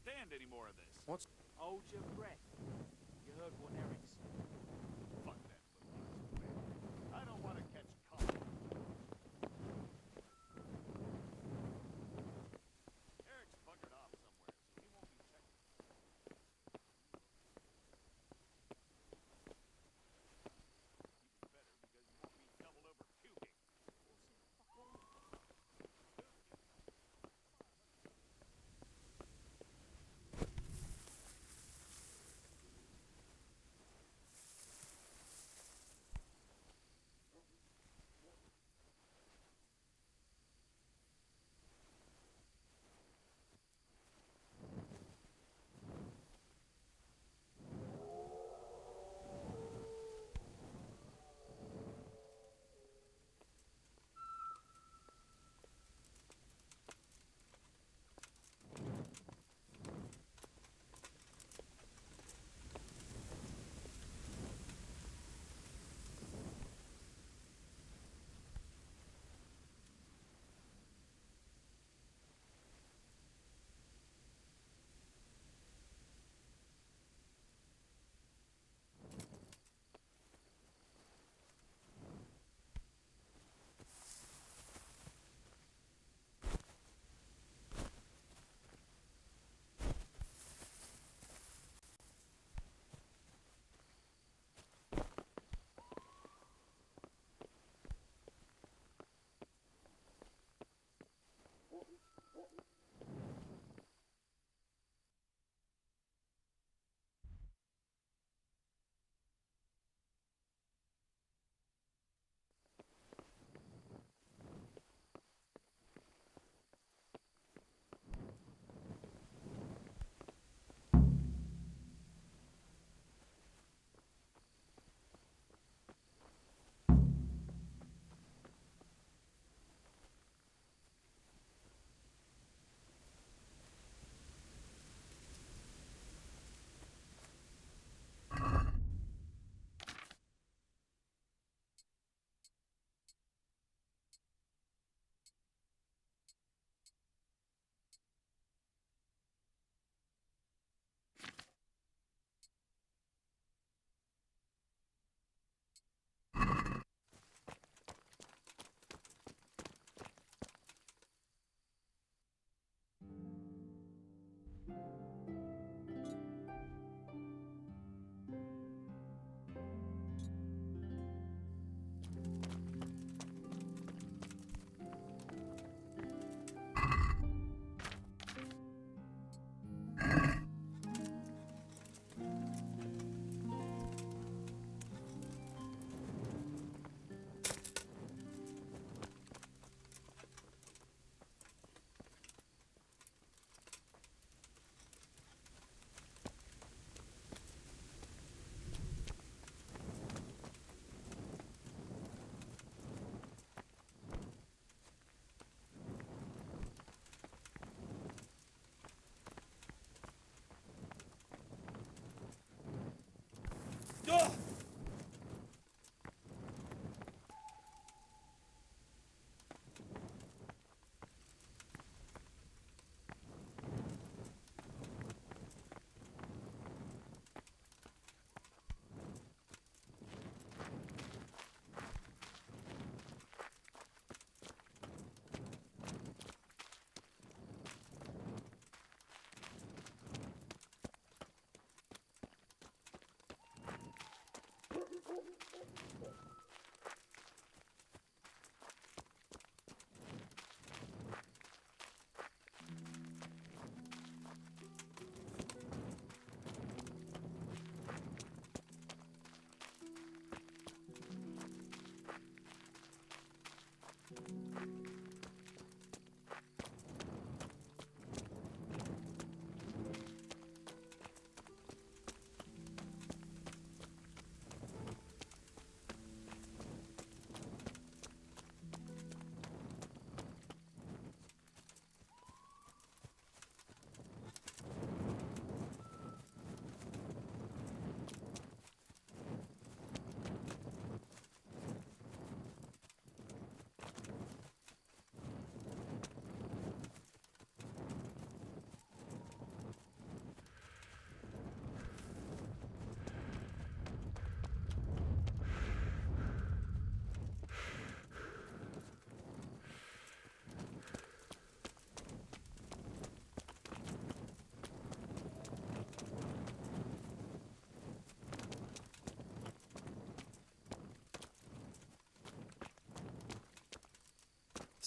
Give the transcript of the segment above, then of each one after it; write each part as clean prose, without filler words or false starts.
stand any more of this. What's... Hold your breath. You heard what Eric said. Fuck that little ass. I don't want to catch cold. Eric's buggered off somewhere, so he won't be checking. Even better, because you won't be doubled over puking.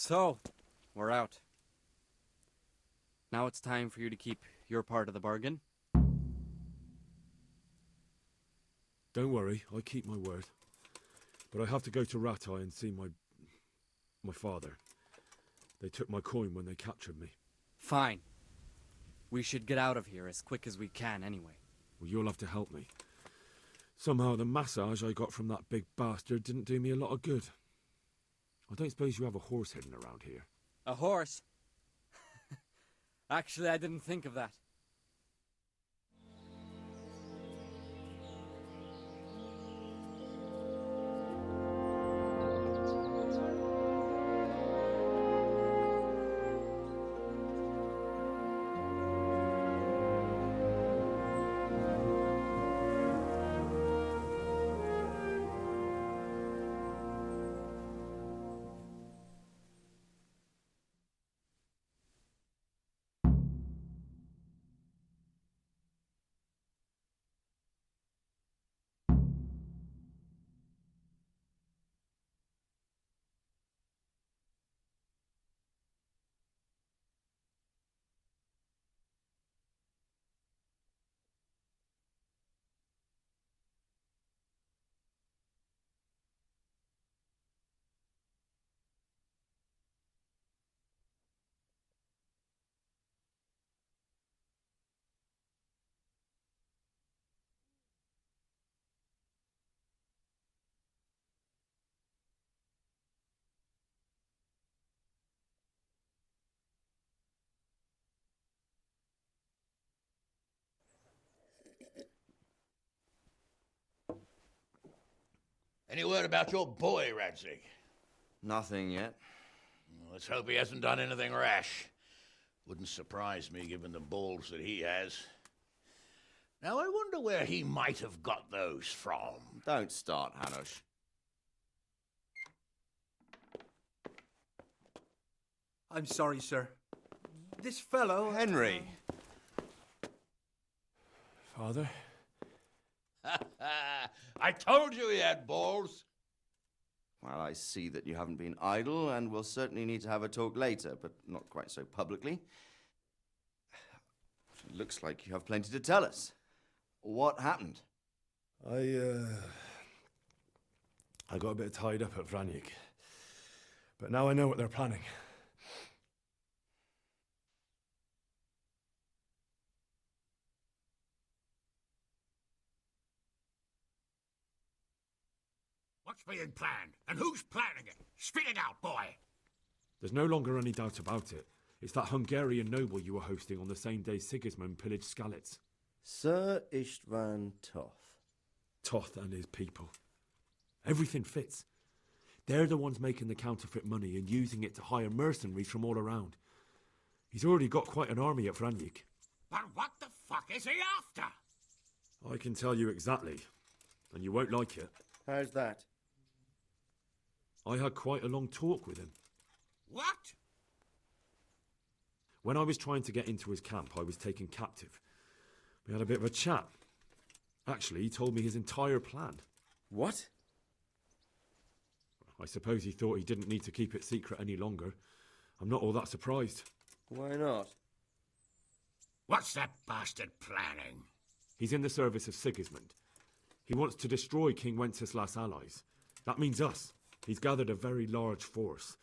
So, we're out. Now it's time for you to keep your part of the bargain. Don't worry, I keep my word. But I have to go to Ratai and see my father. They took my coin when they captured me. Fine. We should get out of here as quick as we can anyway. Well, you'll have to help me. Somehow the massage I got from that big bastard didn't do me a lot of good. I don't suppose you have a horse hidden around here. A horse? Actually, I didn't think of that. Any word about your boy, Radzig? Nothing yet. Let's hope he hasn't done anything rash. Wouldn't surprise me, given the balls that he has. Now, I wonder where he might have got those from. Don't start, Hanush. I'm sorry, sir. This fellow... Henry! Father? I told you he had balls. Well, I see that you haven't been idle, and we'll certainly need to have a talk later, but not quite so publicly. It looks like you have plenty to tell us. What happened? I got a bit tied up at Vranyik. But now I know what they're planning. What's being planned? And who's planning it? Spit it out, boy! There's no longer any doubt about it. It's that Hungarian noble you were hosting on the same day Sigismund pillaged Skalitz. Sir Istvan Toth. Toth and his people. Everything fits. They're the ones making the counterfeit money and using it to hire mercenaries from all around. He's already got quite an army at Vranyik. But what the fuck is he after? I can tell you exactly, and you won't like it. How's that? I had quite a long talk with him. What? When I was trying to get into his camp, I was taken captive. We had a bit of a chat. Actually, he told me his entire plan. What? I suppose he thought he didn't need to keep it secret any longer. I'm not all that surprised. Why not? What's that bastard planning? He's in the service of Sigismund. He wants to destroy King Wenceslas' allies. That means us. He's gathered a very large force.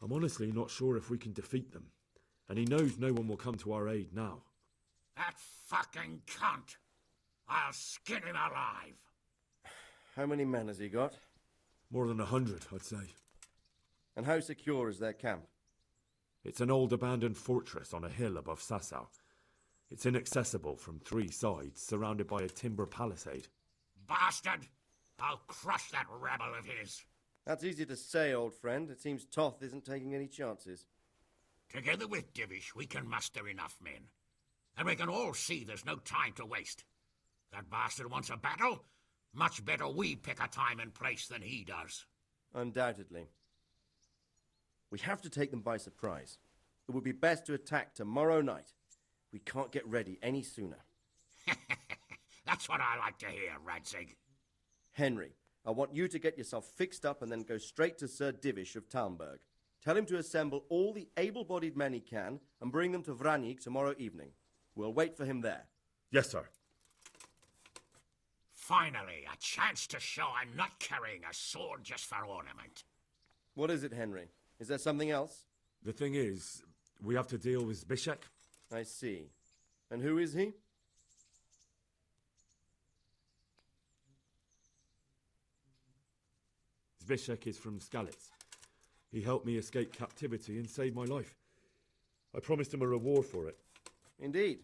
I'm honestly not sure if we can defeat them. And he knows no one will come to our aid now. That fucking cunt! I'll skin him alive! How many men has he got? More than 100, I'd say. And how secure is their camp? It's an old abandoned fortress on a hill above Sasau. It's inaccessible from 3 sides, surrounded by a timber palisade. Bastard! I'll crush that rebel of his! That's easy to say, old friend. It seems Toth isn't taking any chances. Together with Divish, we can muster enough men. And we can all see there's no time to waste. That bastard wants a battle. Much better we pick a time and place than he does. Undoubtedly. We have to take them by surprise. It would be best to attack tomorrow night. We can't get ready any sooner. That's what I like to hear, Radzig. Henry, I want you to get yourself fixed up and then go straight to Sir Divish of Talmberg. Tell him to assemble all the able-bodied men he can and bring them to Vranik tomorrow evening. We'll wait for him there. Yes, sir. Finally, a chance to show I'm not carrying a sword just for ornament. What is it, Henry? Is there something else? The thing is, we have to deal with Zbyszek. I see. And who is he? Zbyszek is from Skalitz. He helped me escape captivity and saved my life. I promised him a reward for it. Indeed.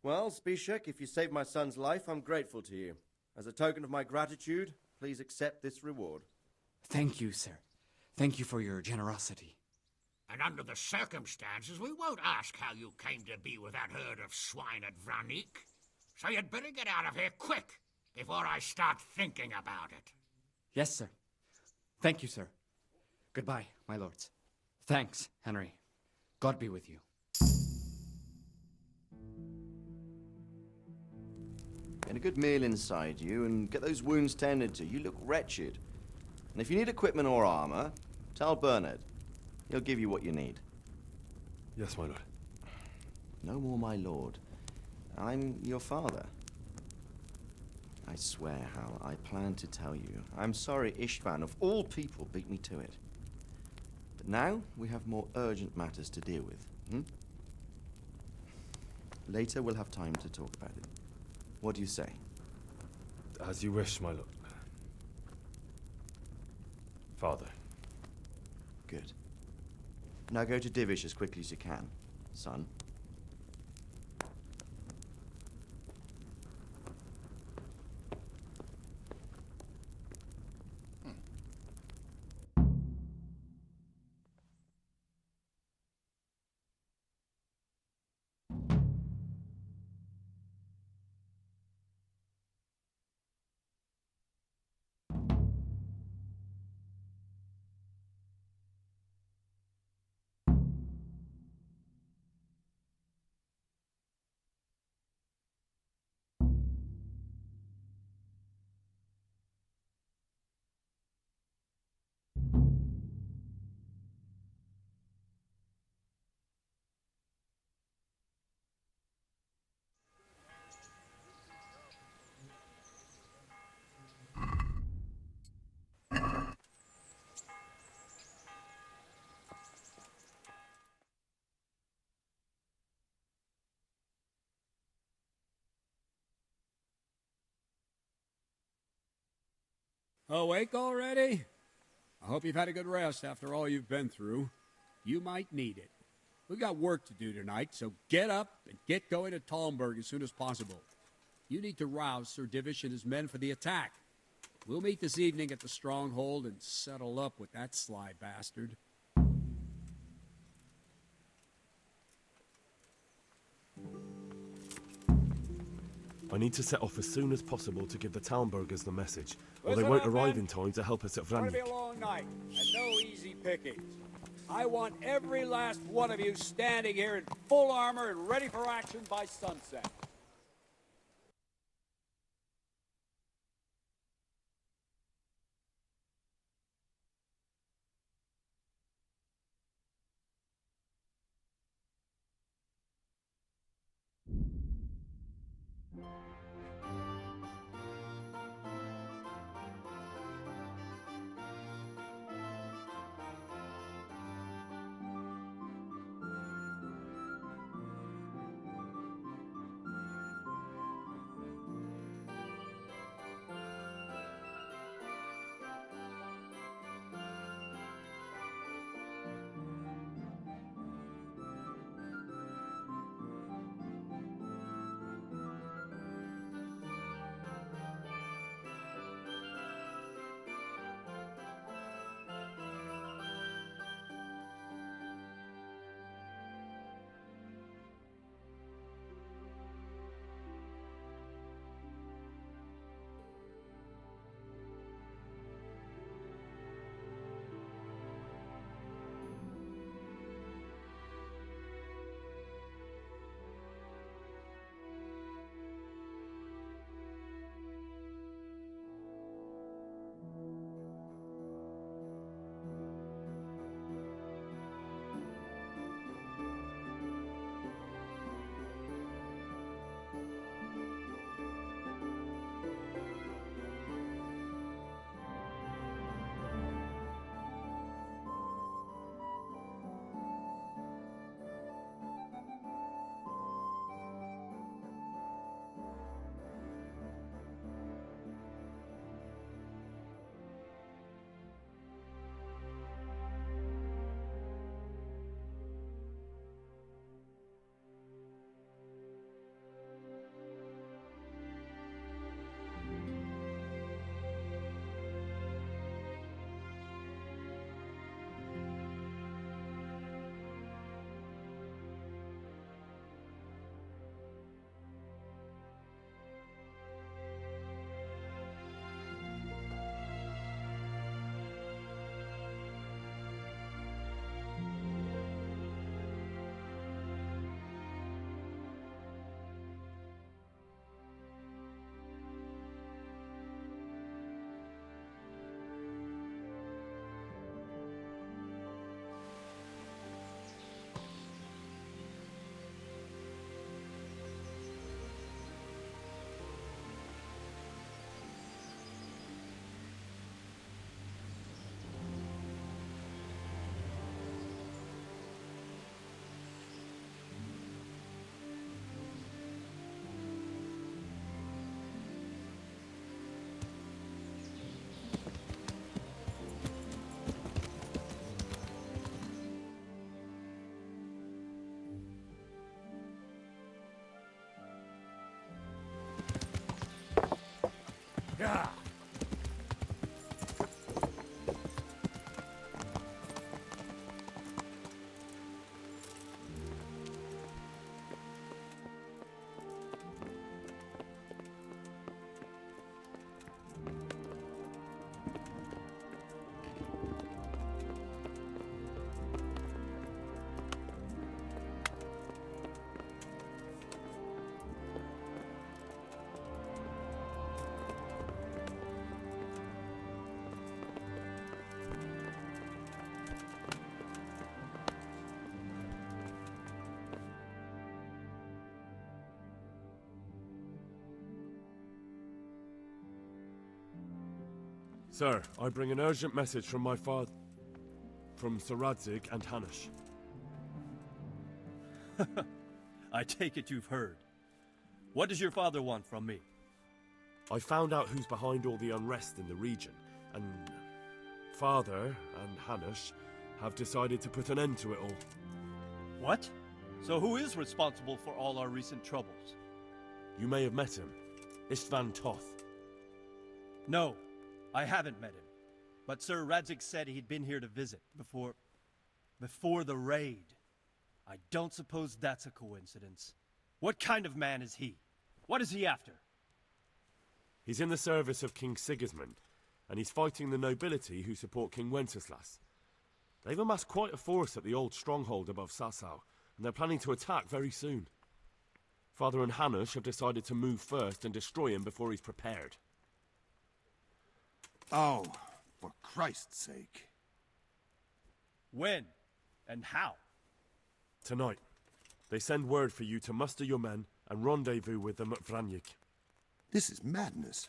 Well, Zbyszek, if you saved my son's life, I'm grateful to you. As a token of my gratitude, please accept this reward. Thank you, sir. Thank you for your generosity. And under the circumstances, we won't ask how you came to be with that herd of swine at Vranik. So you'd better get out of here quick, before I start thinking about it. Yes, sir. Thank you, sir. Goodbye, my lords. Thanks, Henry. God be with you. Get a good meal inside you and get those wounds tended to. You look wretched. And if you need equipment or armor, tell Bernard. He'll give you what you need. Yes, my lord. No more, my lord. I'm your father. I swear, Hal, I planned to tell you. I'm sorry Istvan, of all people, beat me to it. But now we have more urgent matters to deal with. Later we'll have time to talk about it. What do you say? As you wish, my lord. Father. Good. Now go to Divish as quickly as you can, son. Awake already? I hope you've had a good rest after all you've been through. You might need it. We've got work to do tonight, so get up and get going to Talmberg as soon as possible. You need to rouse Sir Divish and his men for the attack. We'll meet this evening at the stronghold and settle up with that sly bastard. I need to set off as soon as possible to give the Talmbergers the message, or they Listen won't up, arrive men. in time to help us at It's going to be Vranik. a long night, and no easy pickings. I want every last one of you standing here in full armor and ready for action by sunset. Sir, I bring an urgent message from my father, from Sir Radzig and Hanush. I take it you've heard. What does your father want from me? I found out who's behind all the unrest in the region, and Father and Hanush have decided to put an end to it all. What? So who is responsible for all our recent troubles? You may have met him, Istvan Toth. No, I haven't met him. But Sir Radzig said he'd been here to visit before the raid. I don't suppose that's a coincidence. What kind of man is he? What is he after? He's in the service of King Sigismund, and he's fighting the nobility who support King Wenceslas. They've amassed quite a force at the old stronghold above Sasau, and they're planning to attack very soon. Father and Hanush have decided to move first and destroy him before he's prepared. Oh, for Christ's sake. When? And how? Tonight. They send word for you to muster your men and rendezvous with them at Vranyik. This is madness.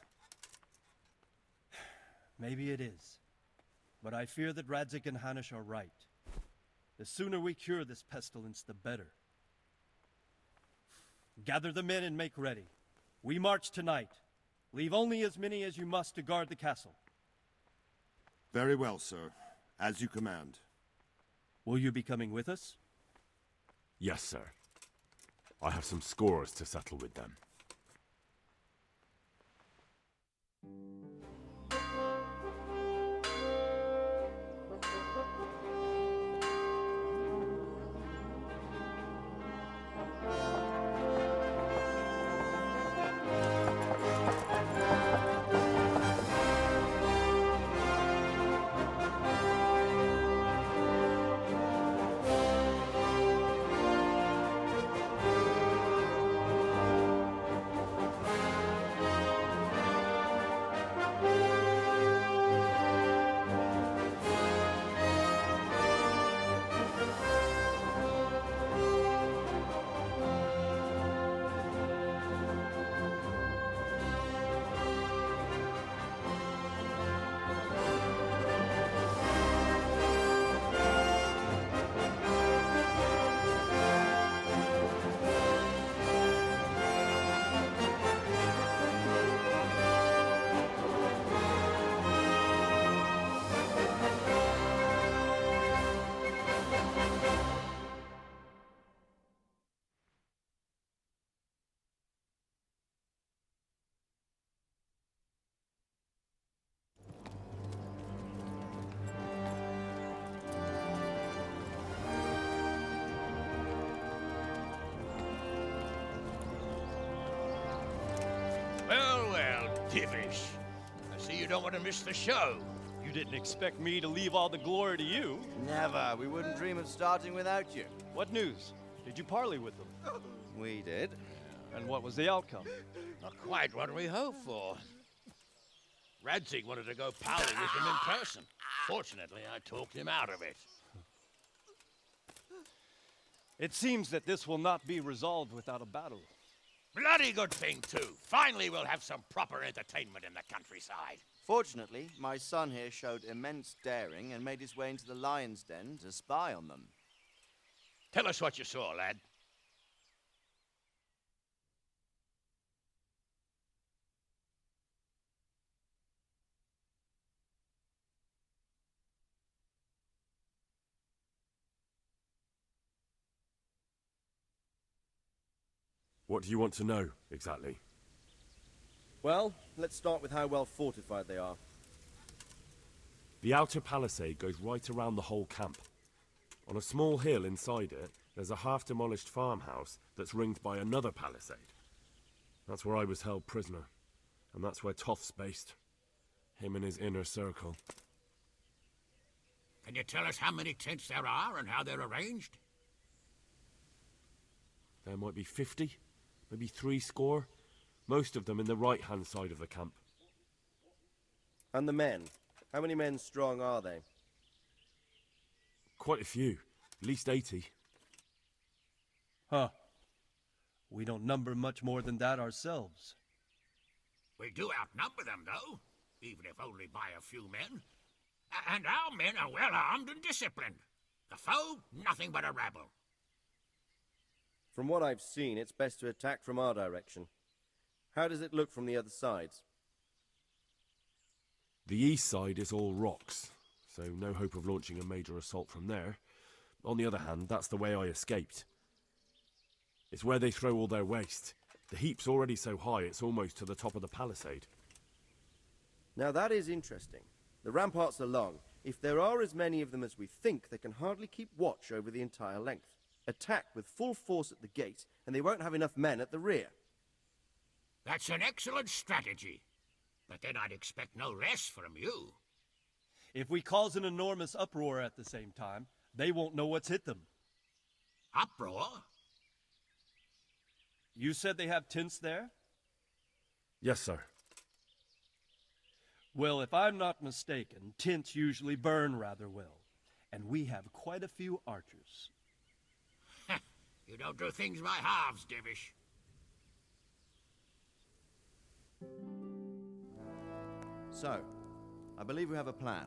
Maybe it is. But I fear that Radzig and Hanush are right. The sooner we cure this pestilence, the better. Gather the men and make ready. We march tonight. Leave only as many as you must to guard the castle. Very well, sir. As you command. Will you be coming with us? Yes, sir. I have some scores to settle with them. Well, Divish. I see you don't want to miss the show. You didn't expect me to leave all the glory to you. Never. We wouldn't dream of starting without you. What news? Did you parley with them? We did. And what was the outcome? Not quite what we hoped for. Radzig wanted to go parley with him in person. Fortunately, I talked him out of it. It seems that this will not be resolved without a battle. Bloody good thing, too. Finally, we'll have some proper entertainment in the countryside. Fortunately, my son here showed immense daring and made his way into the lion's den to spy on them. Tell us what you saw, lad. What do you want to know, exactly? Well, let's start with how well fortified they are. The outer palisade goes right around the whole camp. On a small hill inside it, there's a half-demolished farmhouse that's ringed by another palisade. That's where I was held prisoner, and that's where Toth's based. Him and his inner circle. Can you tell us how many tents there are and how they're arranged? There might be 50, maybe 60. Most of them in the right-hand side of the camp. And the men? How many men strong are they? Quite a few. At least 80. Huh. We don't number much more than that ourselves. We do outnumber them, though, even if only by a few men. And our men are well armed and disciplined. The foe, nothing but a rabble. From what I've seen, it's best to attack from our direction. How does it look from the other sides? The east side is all rocks, so no hope of launching a major assault from there. On the other hand, that's the way I escaped. It's where they throw all their waste. The heap's already so high it's almost to the top of the palisade. Now that is interesting. The ramparts are long. If there are as many of them as we think, they can hardly keep watch over the entire length. Attack with full force at the gate, and they won't have enough men at the rear. That's an excellent strategy. But then I'd expect no less from you. If we cause an enormous uproar at the same time, they won't know what's hit them. Uproar? You said they have tents there? Yes, sir. Well, if I'm not mistaken, tents usually burn rather well. And we have quite a few archers. You don't do things by halves, Divish. So, I believe we have a plan.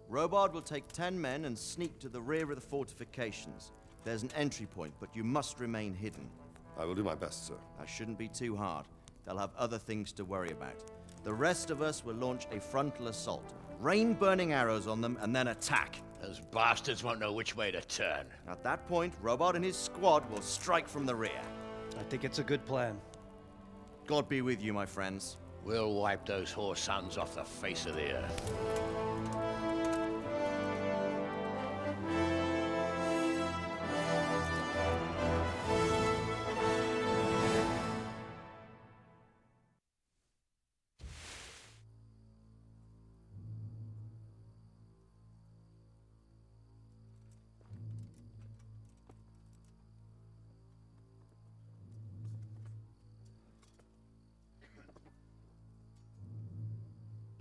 Robard will take 10 men and sneak to the rear of the fortifications. There's an entry point, but you must remain hidden. I will do my best, sir. That shouldn't be too hard. They'll have other things to worry about. The rest of us will launch a frontal assault. Rain burning arrows on them and then attack. Those bastards won't know which way to turn. At that point, Robard and his squad will strike from the rear. I think it's a good plan. God be with you, my friends. We'll wipe those whore sons off the face of the earth.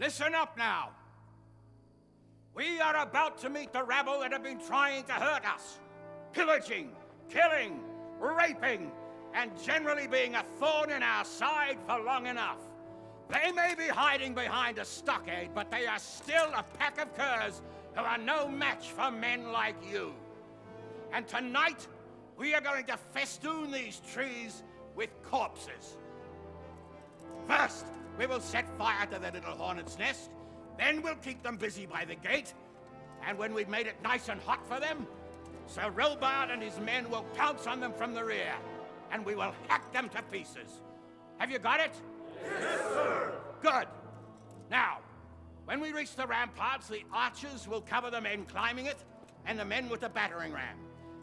Listen up now. We are about to meet the rabble that have been trying to hurt us. Pillaging, killing, raping, and generally being a thorn in our side for long enough. They may be hiding behind a stockade, but they are still a pack of curs who are no match for men like you. And tonight, we are going to festoon these trees with corpses. First, we will set fire to their little hornet's nest. Then we'll keep them busy by the gate. And when we've made it nice and hot for them, Sir Robard and his men will pounce on them from the rear. And we will hack them to pieces. Have you got it? Yes, sir! Good. Now, when we reach the ramparts, the archers will cover the men climbing it, and the men with the battering ram.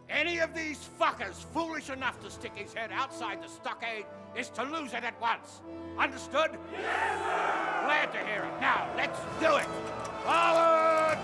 Any of these fuckers foolish enough to stick his head outside the stockade is to lose it at once. Understood? Yes, sir! Glad to hear it. Now, let's do it! Forward!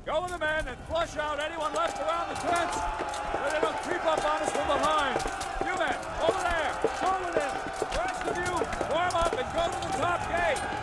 Go with the men and flush out anyone left around the tents so they don't creep up on us from behind. You men, over there, go with them. The rest of you, form up and go to the top gate.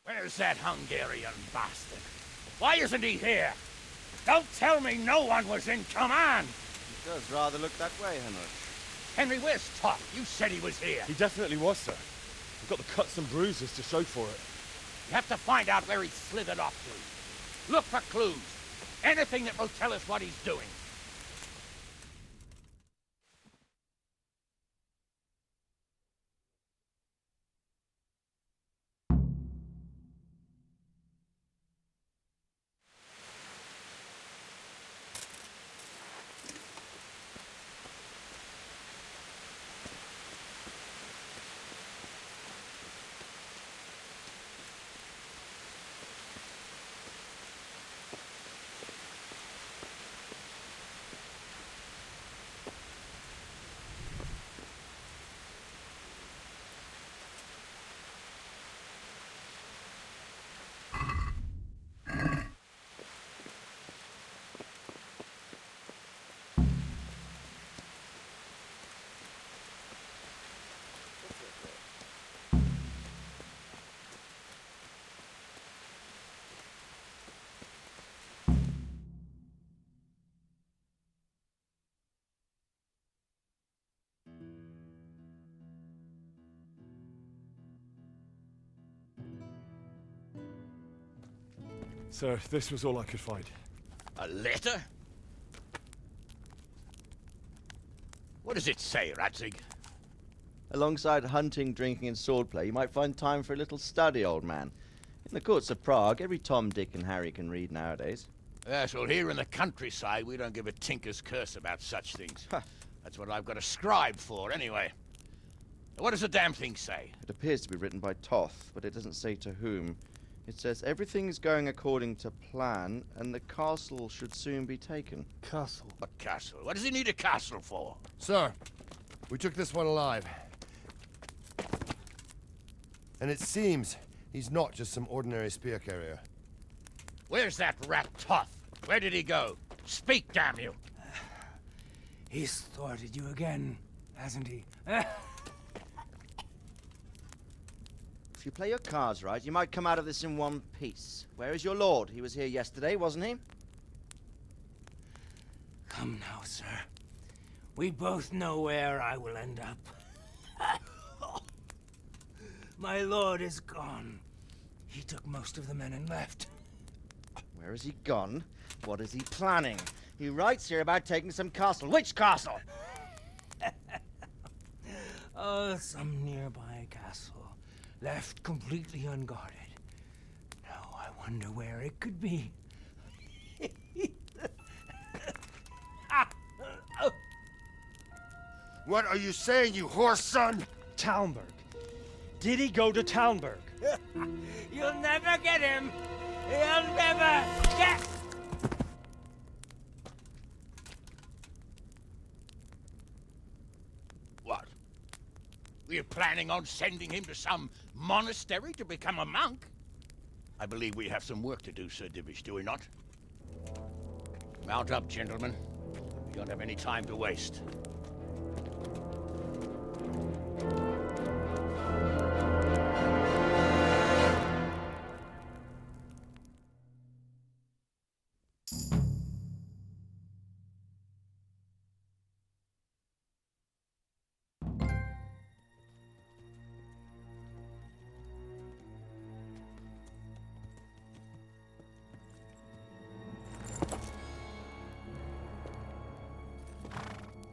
Where's that Hungarian bastard? Why isn't he here? Don't tell me no one was in command! It does rather look that way, Henry. Henry, where's Toff? You said he was here. He definitely was, sir. We've got the cuts and bruises to show for it. You have to find out where he slithered off to. Look for clues. Anything that will tell us what he's doing. Sir, this was all I could find. A letter? What does it say, Radzig? Alongside hunting, drinking, and swordplay, you might find time for a little study, old man. In the courts of Prague, every Tom, Dick, and Harry can read nowadays. Yes, well, here in the countryside, we don't give a tinker's curse about such things. That's what I've got a scribe for, anyway. What does the damn thing say? It appears to be written by Toth, but it doesn't say to whom. It says everything's going according to plan, and the castle should soon be taken. Castle? What castle? What does he need a castle for? Sir, we took this one alive. And it seems he's not just some ordinary spear carrier. Where's that rat Toth? Where did he go? Speak, damn you! He's thwarted you again, hasn't he? If you play your cards right, you might come out of this in one piece. Where is your lord? He was here yesterday, wasn't he? Come now, sir. We both know where I will end up. My lord is gone. He took most of the men and left. Where has he gone? What is he planning? He writes here about taking some castle. Which castle? Oh, some nearby castle. Left completely unguarded. Now I wonder where it could be. What are you saying, you horse son? Talmberg. Did he go to Talmberg? You'll never get him. You'll never get... What? We're planning on sending him to some monastery to become a monk? I believe we have some work to do, Sir Divish, do we not? Mount up, gentlemen. We don't have any time to waste.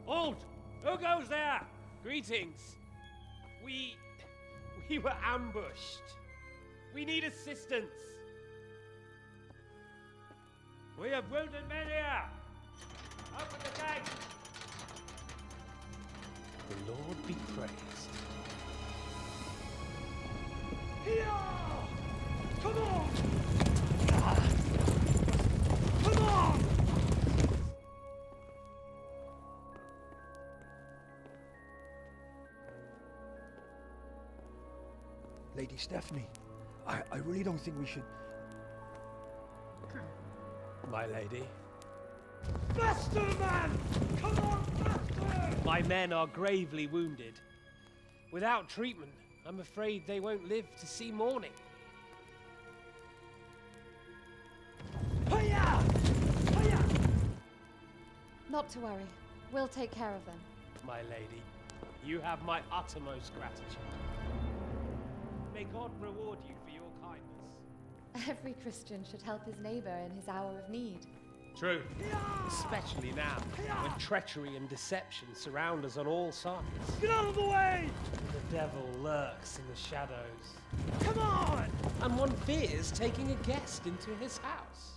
Halt! Who goes there? Greetings. We were ambushed. We need assistance. We have wounded men here. Open the gate. The Lord be praised. Here! Come on! Come on! Lady Stephanie, I really don't think we should... My lady. Faster, man! Come on, faster! My men are gravely wounded. Without treatment, I'm afraid they won't live to see morning. Not to worry. We'll take care of them. My lady, you have my uttermost gratitude. May God reward you for your kindness. Every Christian should help his neighbor in his hour of need. True. Especially now, when treachery and deception surround us on all sides. Get out of the way! The devil lurks in the shadows. Come on! And one fears taking a guest into his house.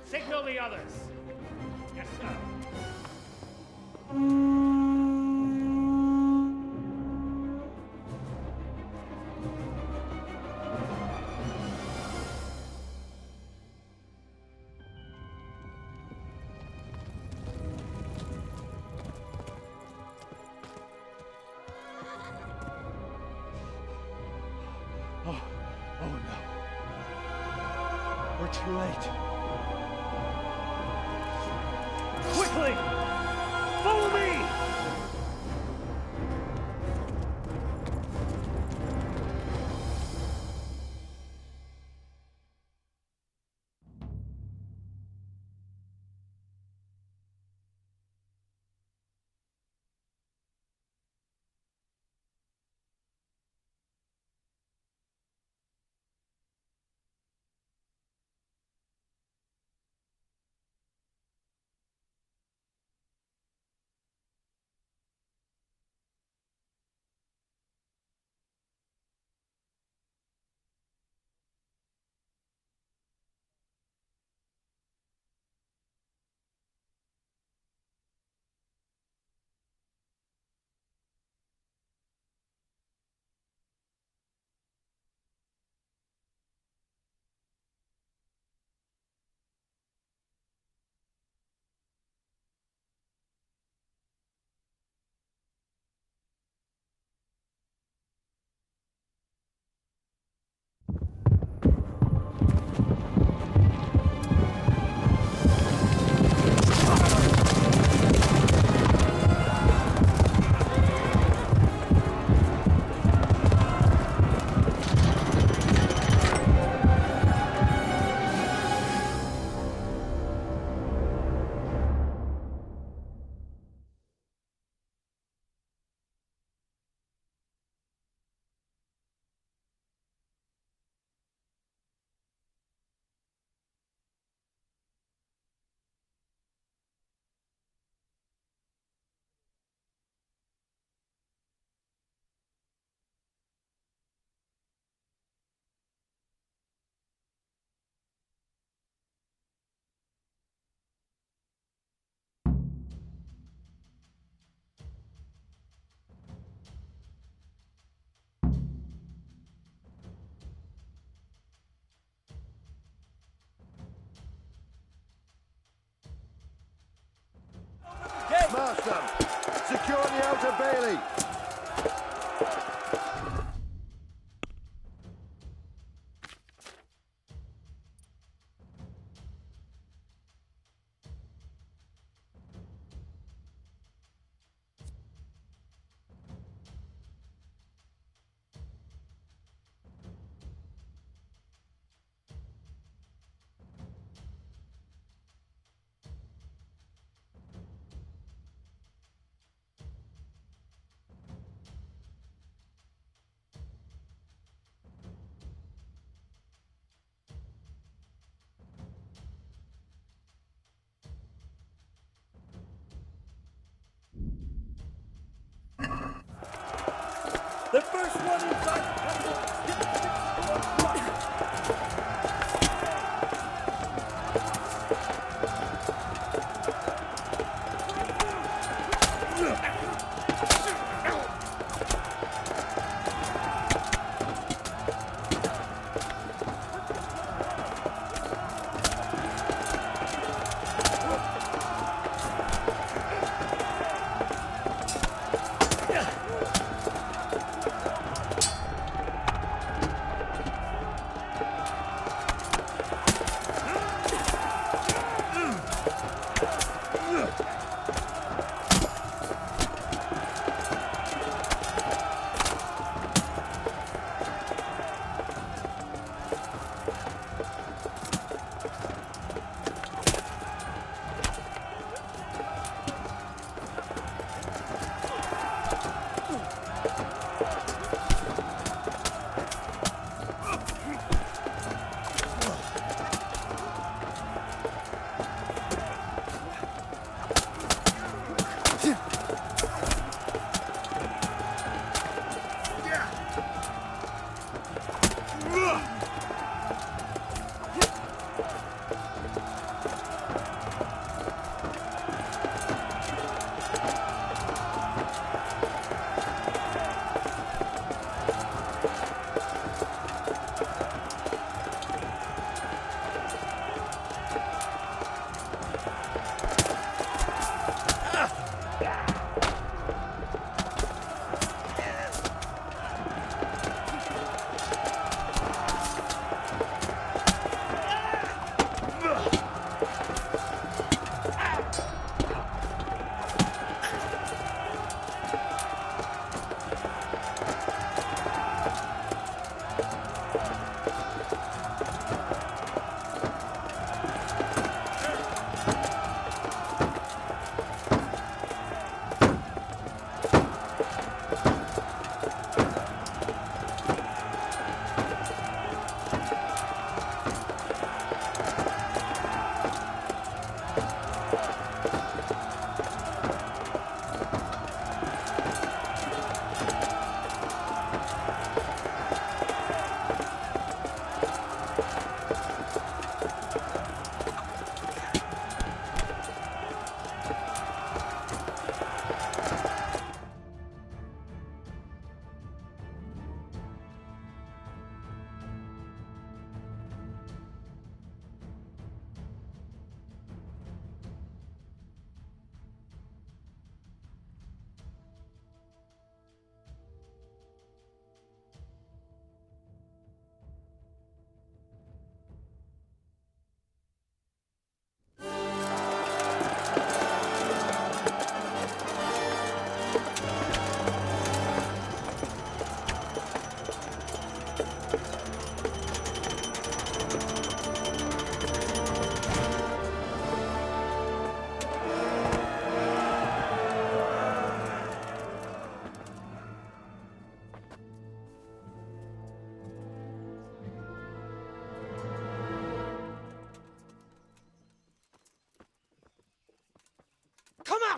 Signal the others. Yes, sir. Oh no. We're too late. Quickly! Follow me! Smash them! Secure the outer bailey! The first one inside the castle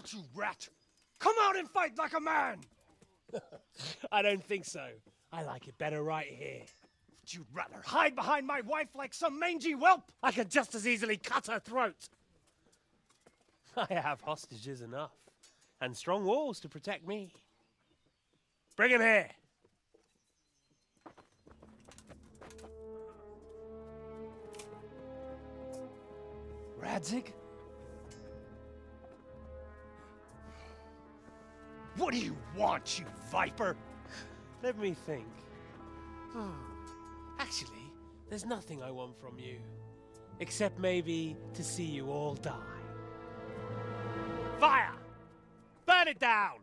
out, you rat! Come out and fight like a man! I don't think so. I like it better right here. Would you rather hide behind my wife like some mangy whelp? I could just as easily cut her throat. I have hostages enough, and strong walls to protect me. Bring him here. Radzig? What do you want, you viper? Let me think. Actually, there's nothing I want from you. Except maybe to see you all die. Fire! Burn it down!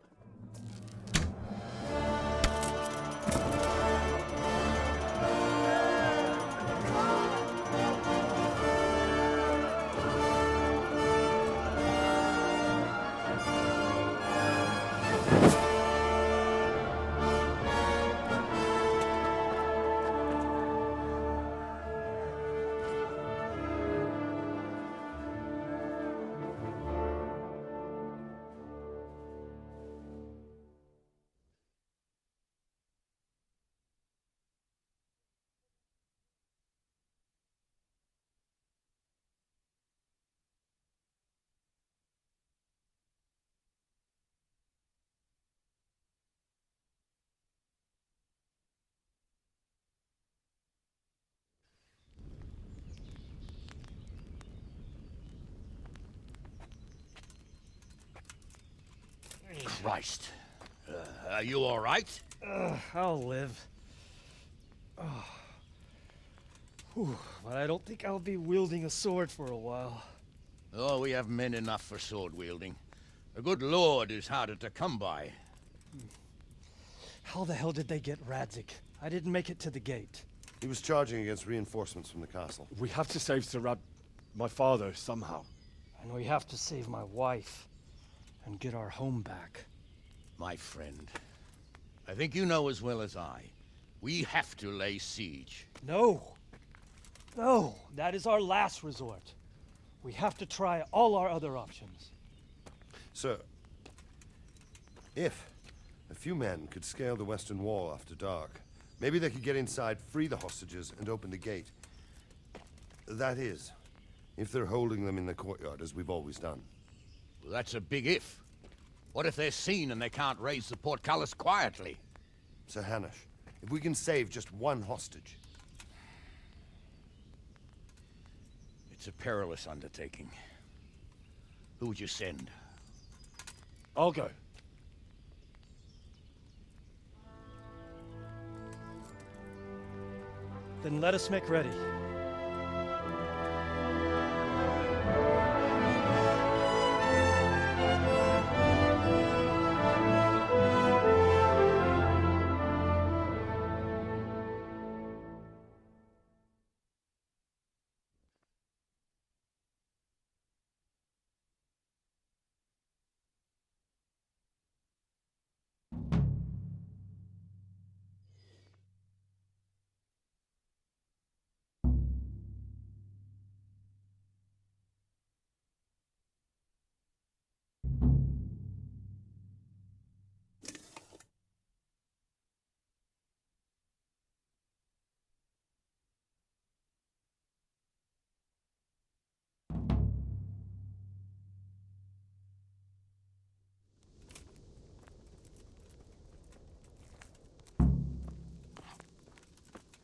Christ. Are you all right? I'll live. Oh. Whew, but I don't think I'll be wielding a sword for a while. Oh, we have men enough for sword wielding. A good lord is harder to come by. How the hell did they get Radzig? I didn't make it to the gate. He was charging against reinforcements from the castle. We have to save Sir my father, somehow. And we have to save my wife and get our home back. My friend, I think you know as well as I. We have to lay siege. No. No, that is our last resort. We have to try all our other options. Sir, if a few men could scale the western wall after dark, maybe they could get inside, free the hostages, and open the gate. That is, if they're holding them in the courtyard, as we've always done. Well, that's a big if. What if they're seen and they can't raise the portcullis quietly? Sir Hanush, if we can save just one hostage... It's a perilous undertaking. Who would you send? I'll go. Then let us make ready.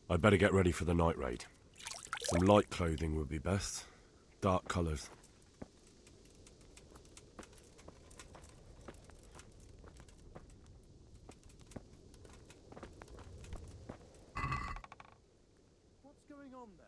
I'd better get ready for the night raid. Some light clothing would be best. Dark colours. What's going on there?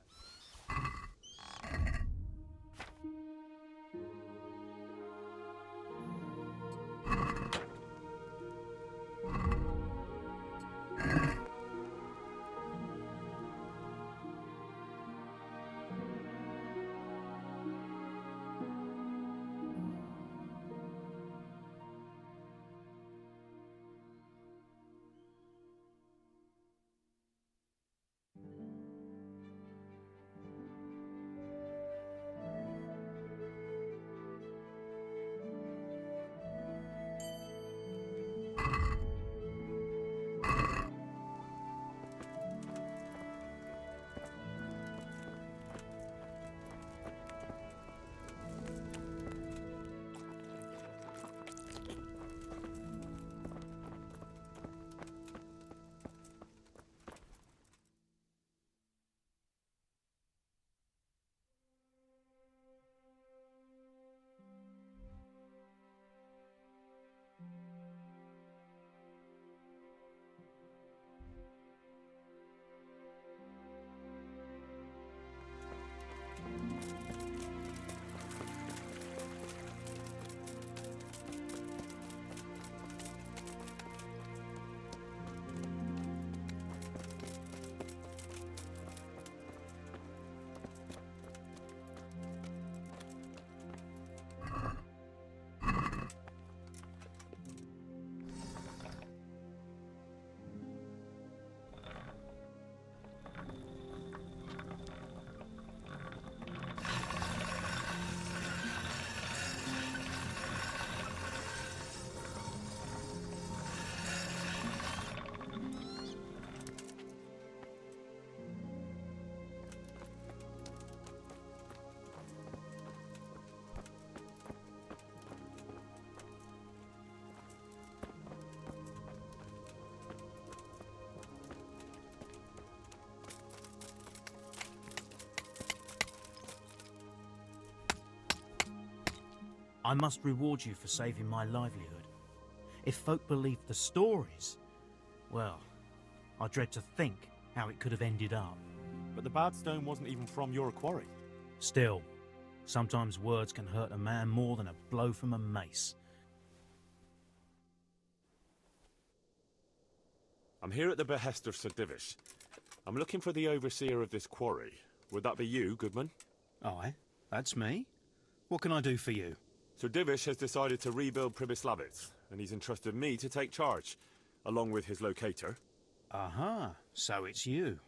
I must reward you for saving my livelihood. If folk believed the stories, well, I dread to think how it could have ended up. But the bad stone wasn't even from your quarry. Still, sometimes words can hurt a man more than a blow from a mace. I'm here at the behest of Sir Divish. I'm looking for the overseer of this quarry. Would that be you, Goodman? Aye, that's me. What can I do for you? Sir Divish has decided to rebuild Pribyslavitz, and he's entrusted me to take charge, along with his locator. Aha, so it's you.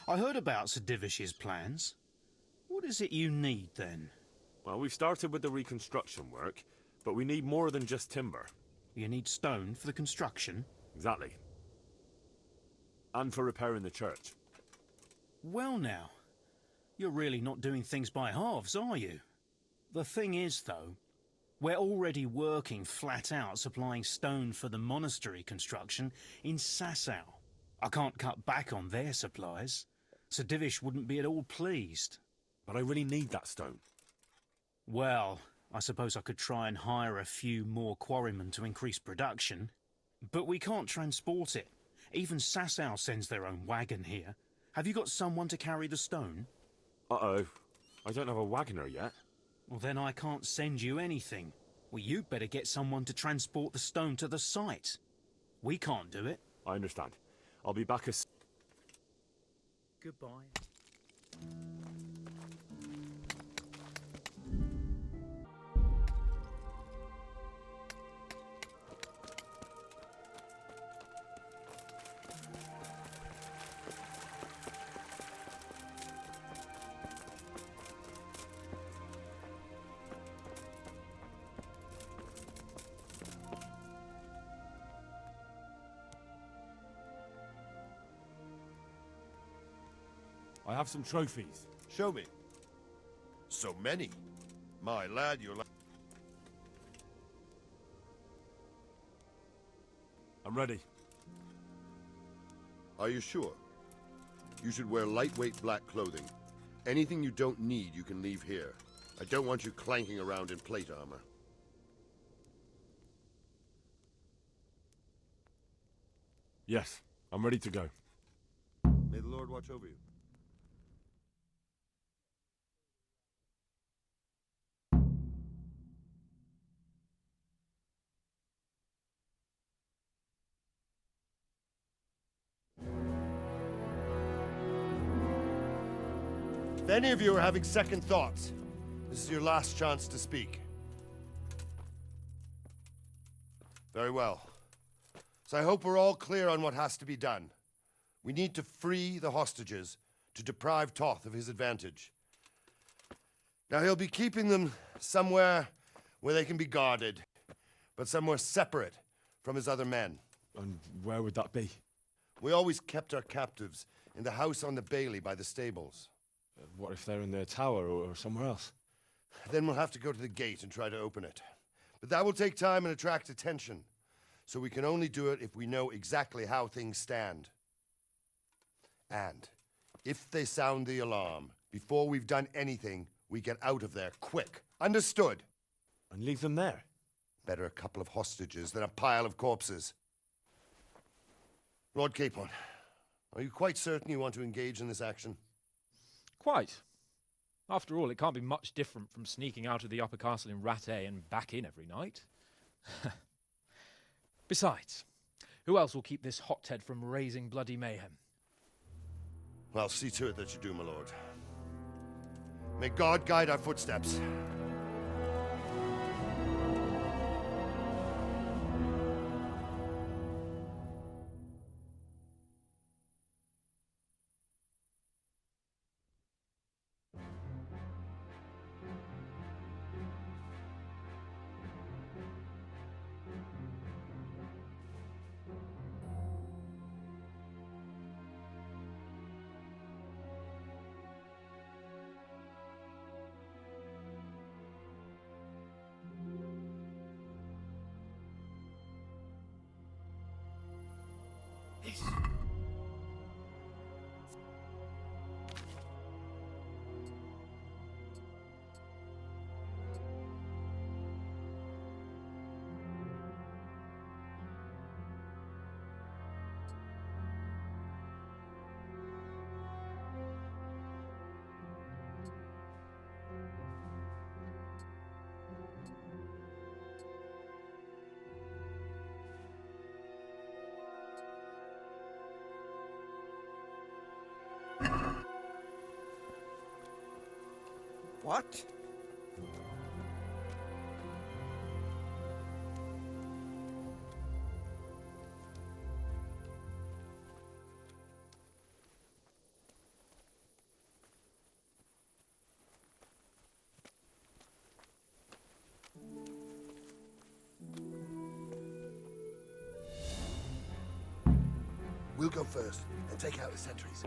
I heard about Sir Divish's plans. What is it you need, then? Well, we've started with the reconstruction work, but we need more than just timber. You need stone for the construction? Exactly. And for repairing the church. Well now, you're really not doing things by halves, are you? The thing is, though, we're already working flat out supplying stone for the monastery construction in Sasau. I can't cut back on their supplies. Sir Divish wouldn't be at all pleased. But I really need that stone. Well, I suppose I could try and hire a few more quarrymen to increase production. But we can't transport it. Even Sasau sends their own wagon here. Have you got someone to carry the stone? Uh-oh. I don't have a wagoner yet. Well, then I can't send you anything. Well, you'd better get someone to transport the stone to the site. We can't do it. I understand. I'll be back as... Goodbye. I have some trophies. Show me. So many. My lad, you're like... I'm ready. Are you sure? You should wear lightweight black clothing. Anything you don't need, you can leave here. I don't want you clanking around in plate armor. Yes, I'm ready to go. May the Lord watch over you. If any of you are having second thoughts, this is your last chance to speak. Very well. So I hope we're all clear on what has to be done. We need to free the hostages to deprive Toth of his advantage. Now he'll be keeping them somewhere where they can be guarded, but somewhere separate from his other men. And where would that be? We always kept our captives in the house on the Bailey by the stables. What if they're in their tower or somewhere else? Then we'll have to go to the gate and try to open it. But that will take time and attract attention. So we can only do it if we know exactly how things stand. And if they sound the alarm, before we've done anything, we get out of there quick. Understood? And leave them there? Better a couple of hostages than a pile of corpses. Lord Capon, are you quite certain you want to engage in this action? Quite. After all, it can't be much different from sneaking out of the upper castle in Rattay and back in every night. Besides, who else will keep this hothead from raising bloody mayhem? Well, see to it that you do, my lord. May God guide our footsteps. What? We'll go first and take out the sentries.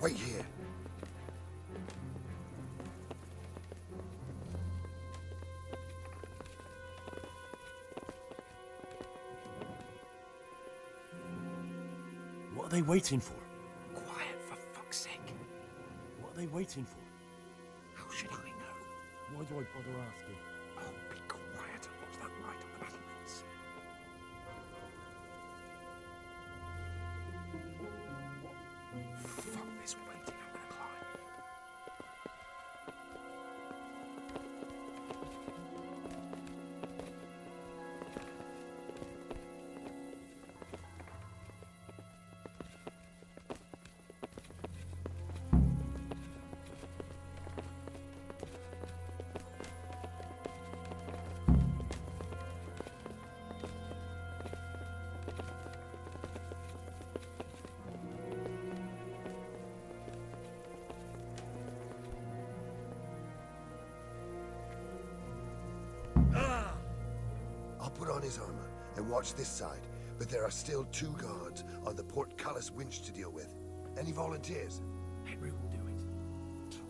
Wait here. What are they waiting for? Quiet, for fuck's sake. What are they waiting for? How should I know? Why do I bother asking? Oh, be quiet and watch that light on the battlements. Fuck this waiting, I'm gonna climb. I'll put on his armor and watch this side, but there are still 2 guards on the portcullis winch to deal with. Any volunteers? Henry will do it.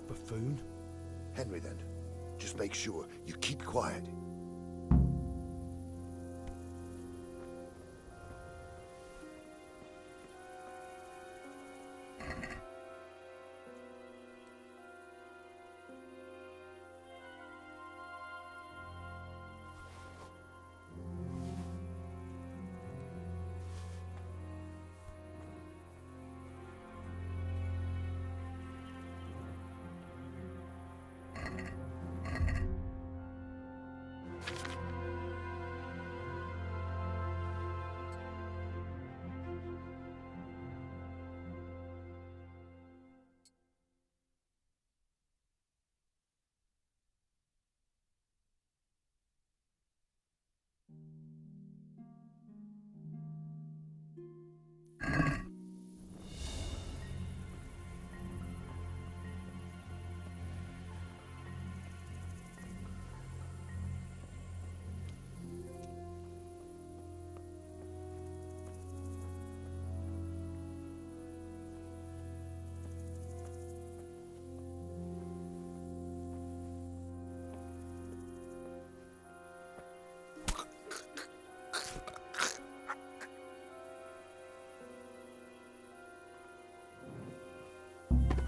Buffoon. Henry, then. Just make sure you keep quiet.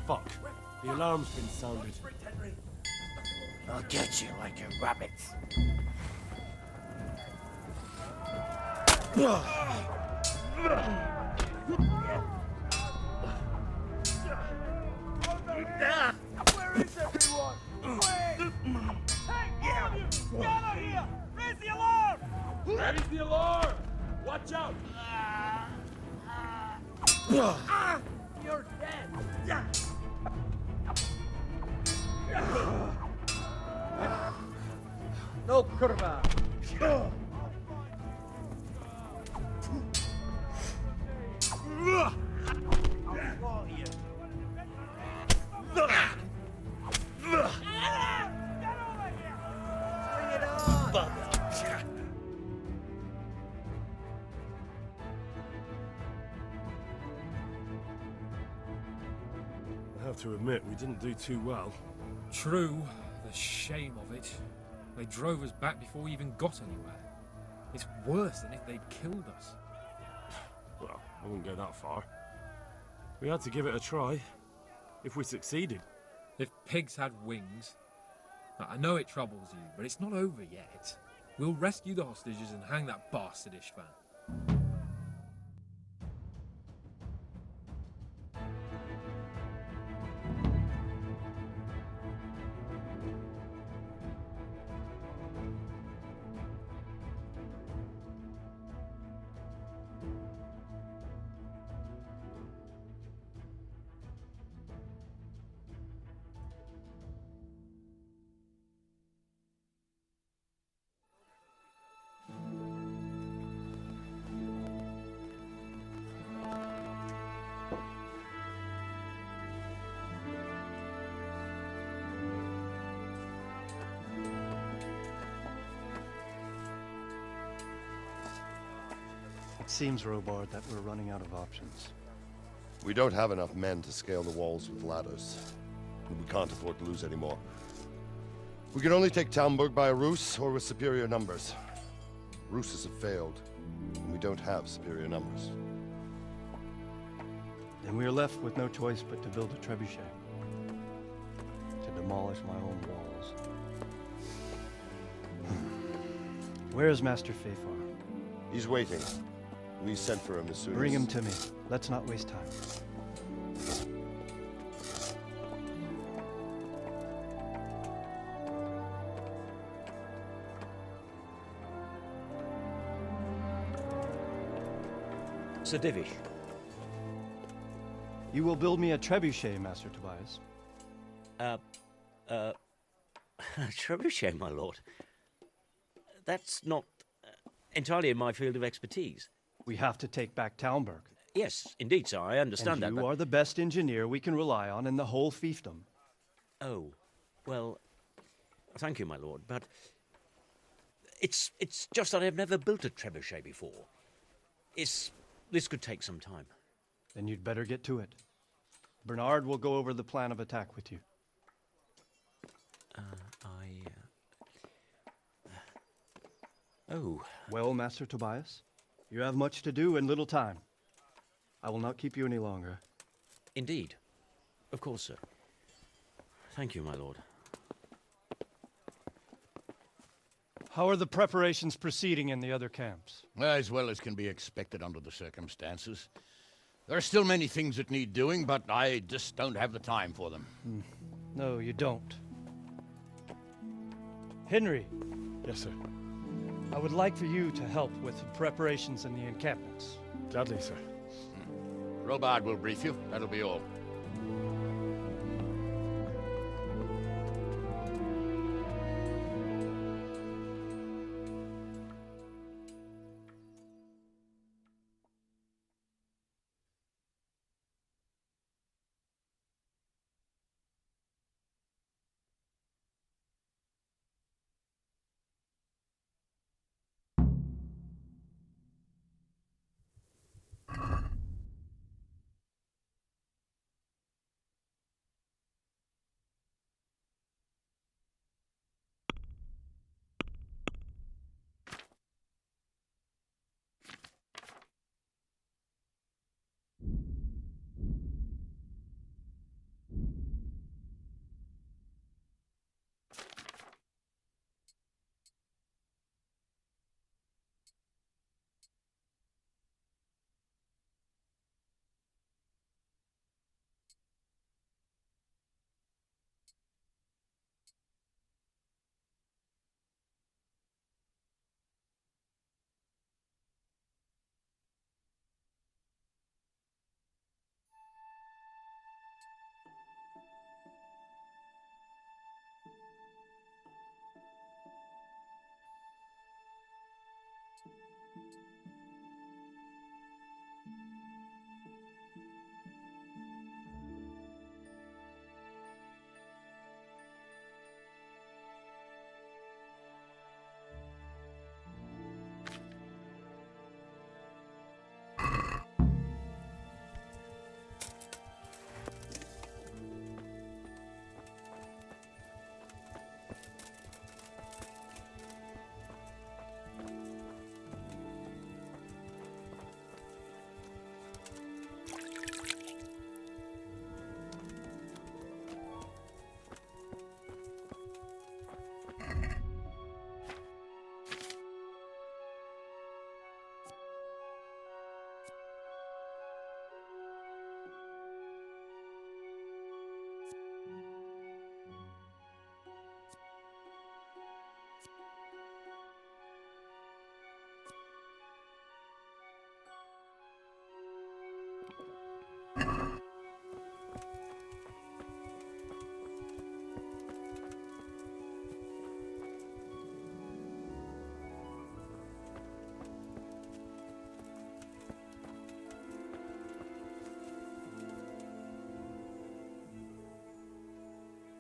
Fuck. The alarm's been sounded. I'll get you like a rabbit. Where is everyone? Wait! Hey, all of you! Gather here! Raise the alarm! Raise the alarm! Watch out! You're dead! No curva! I have to admit, we didn't do too well. True, the shame of it. They drove us back before we even got anywhere. It's worse than if they'd killed us. Well, I wouldn't go that far. We had to give it a try. If we succeeded. If pigs had wings. I know it troubles you, but it's not over yet. We'll rescue the hostages and hang that bastard Ishvan. seems, Robard, that we're running out of options. We don't have enough men to scale the walls with ladders. And we can't afford to lose any more. We can only take Talmberg by a ruse or with superior numbers. Ruses have failed, and we don't have superior numbers. And we're left with no choice but to build a trebuchet. To demolish my own walls. Where's Master Fafar? He's waiting. We sent for him as soon as... Bring him to me. Let's not waste time. Sir Divish. You will build me a trebuchet, Master Tobias. Trebuchet, my lord. That's not entirely in my field of expertise. We have to take back Talmberg. Yes, indeed, sir. I understand that. And you are the best engineer we can rely on in the whole fiefdom. Oh, well, thank you, my lord, but it's just that I've never built a trebuchet before. This could take some time. Then you'd better get to it. Bernard will go over the plan of attack with you. Oh. Well, Master Tobias, you have much to do and little time. I will not keep you any longer. Indeed. Of course, sir. Thank you, my lord. How are the preparations proceeding in the other camps? As well as can be expected under the circumstances. There are still many things that need doing, but I just don't have the time for them. No, you don't. Henry. Yes, sir. I would like for you to help with the preparations in the encampments. Gladly, sir. Robard will brief you. That'll be all.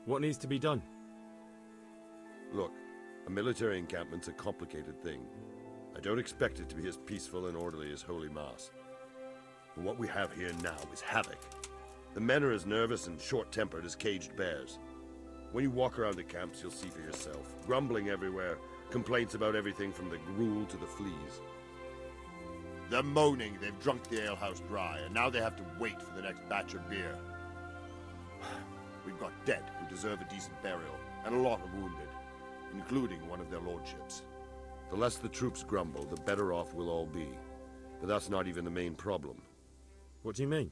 What needs to be done? Look, a military encampment's a complicated thing. I don't expect it to be as peaceful and orderly as Holy Mass. But what we have here now is havoc. The men are as nervous and short-tempered as caged bears. When you walk around the camps, you'll see for yourself. Grumbling everywhere, complaints about everything from the gruel to the fleas. They're moaning they've drunk the alehouse dry, and now they have to wait for the next batch of beer. We've got dead who deserve a decent burial, and a lot of wounded, including one of their lordships. The less the troops grumble, the better off we'll all be. But that's not even the main problem. What do you mean?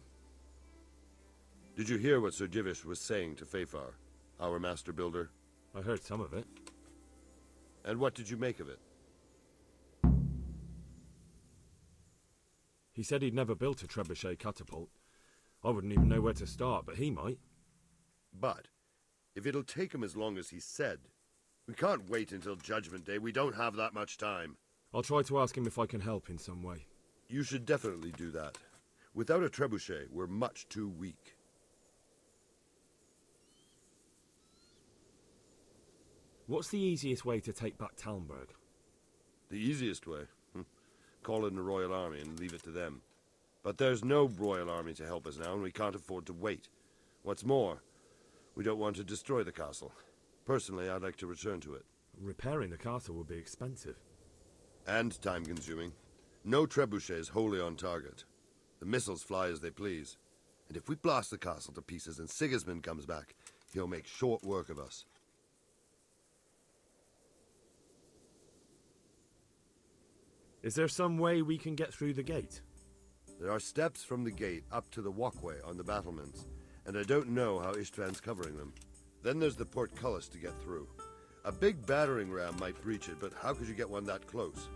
Did you hear what Sir Divish was saying to Fafar, our master builder? I heard some of it. And what did you make of it? He said he'd never built a trebuchet catapult. I wouldn't even know where to start, but he might. But, if it'll take him as long as he said, we can't wait until Judgment Day. We don't have that much time. I'll try to ask him if I can help in some way. You should definitely do that. Without a trebuchet, we're much too weak. What's the easiest way to take back Talmberg? The easiest way? Call in the Royal Army and leave it to them. But there's no Royal Army to help us now, and we can't afford to wait. What's more, we don't want to destroy the castle. Personally, I'd like to return to it. Repairing the castle would be expensive. And time-consuming. No trebuchet is wholly on target. The missiles fly as they please. And if we blast the castle to pieces and Sigismund comes back, he'll make short work of us. Is there some way we can get through the gate? There are steps from the gate up to the walkway on the battlements, and I don't know how Istvan's covering them. Then there's the portcullis to get through. A big battering ram might breach it, but how could you get one that close?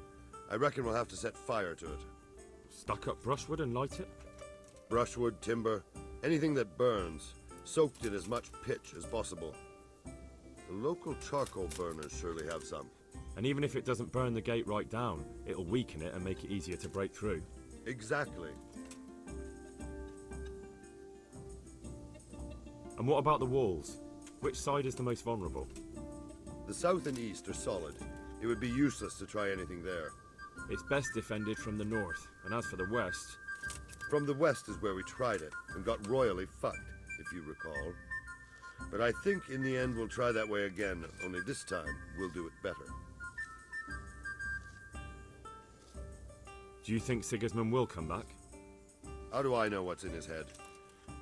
I reckon we'll have to set fire to it. Stack up brushwood and light it? Brushwood, timber, anything that burns, soaked in as much pitch as possible. The local charcoal burners surely have some. And even if it doesn't burn the gate right down, it'll weaken it and make it easier to break through. Exactly. And what about the walls? Which side is the most vulnerable? The south and east are solid. It would be useless to try anything there. It's best defended from the north, and as for the west... From the west is where we tried it, and got royally fucked, if you recall. But I think in the end we'll try that way again, only this time we'll do it better. Do you think Sigismund will come back? How do I know what's in his head?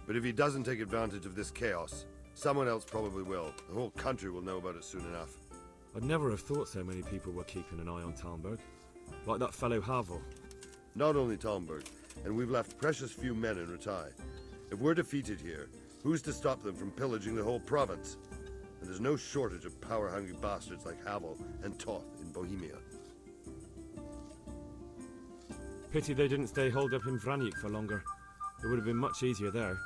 But if he doesn't take advantage of this chaos, someone else probably will. The whole country will know about it soon enough. I'd never have thought so many people were keeping an eye on Talmberg. Like that fellow Havel. Not only Talmberg, and we've left precious few men in Ratai. If we're defeated here, who's to stop them from pillaging the whole province? And there's no shortage of power-hungry bastards like Havel and Toth in Bohemia. Pity they didn't stay holed up in Vranic for longer. It would have been much easier there.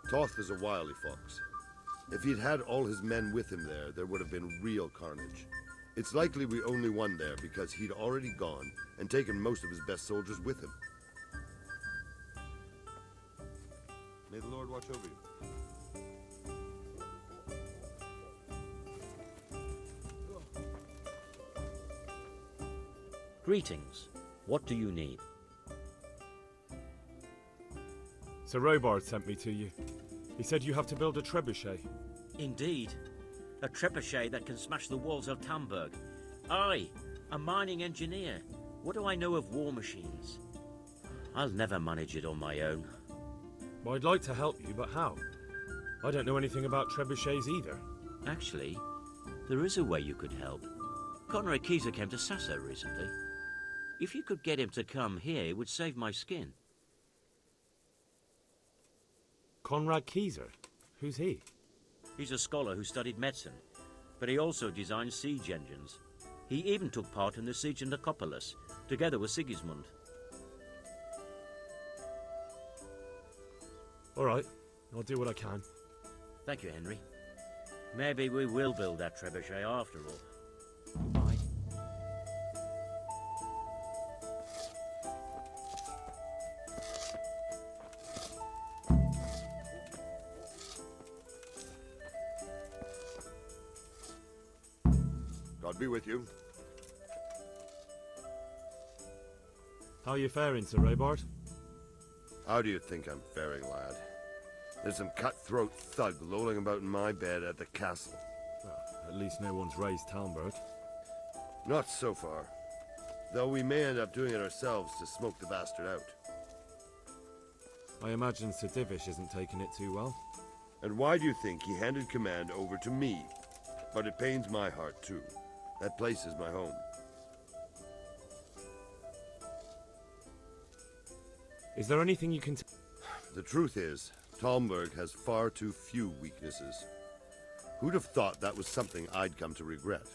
Toth is a wily fox. If he'd had all his men with him there would have been real carnage. It's likely we only won there because he'd already gone and taken most of his best soldiers with him. May the Lord watch over you. Greetings. What do you need? Sir Robard sent me to you. He said you have to build a trebuchet. Indeed. A trebuchet that can smash the walls of Talmberg. I, a mining engineer. What do I know of war machines? I'll never manage it on my own. Well, I'd like to help you, but how? I don't know anything about trebuchets either. Actually, there is a way you could help. Conrad Kieser came to Sasso recently. If you could get him to come here, it would save my skin. Conrad Kieser? Who's he? He's a scholar who studied medicine, but he also designed siege engines. He even took part in the siege of Nicopolis, together with Sigismund. All right, I'll do what I can. Thank you, Henry. Maybe we will build that trebuchet after all. Goodbye. God be with you. How are you faring, Sir Raybart? How do you think I'm faring, lad? There's some cutthroat thug lolling about in my bed at the castle. Well, at least no one's raised Talmberg. Not so far. Though we may end up doing it ourselves to smoke the bastard out. I imagine Sir Divish isn't taking it too well. And why do you think he handed command over to me? But it pains my heart, too. That place is my home. Is there anything you can... The truth is, Talmberg has far too few weaknesses. Who'd have thought that was something I'd come to regret?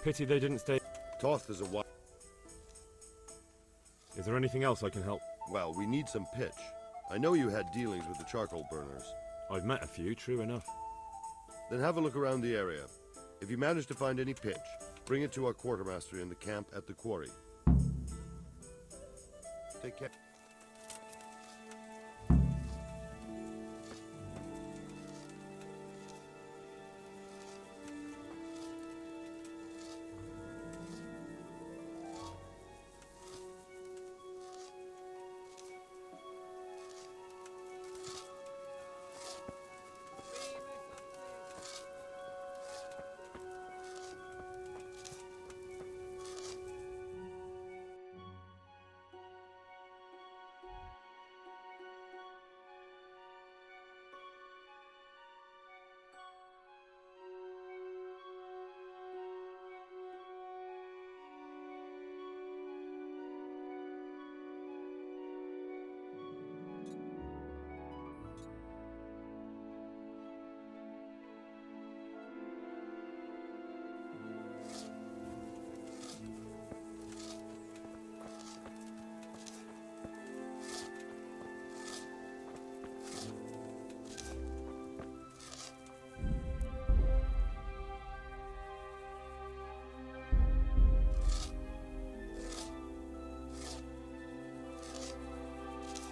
Pity they didn't stay... Toth is a wild... Is there anything else I can help? Well, we need some pitch. I know you had dealings with the charcoal burners. I've met a few, true enough. Then have a look around the area. If you manage to find any pitch, bring it to our quartermaster in the camp at the quarry. Take care.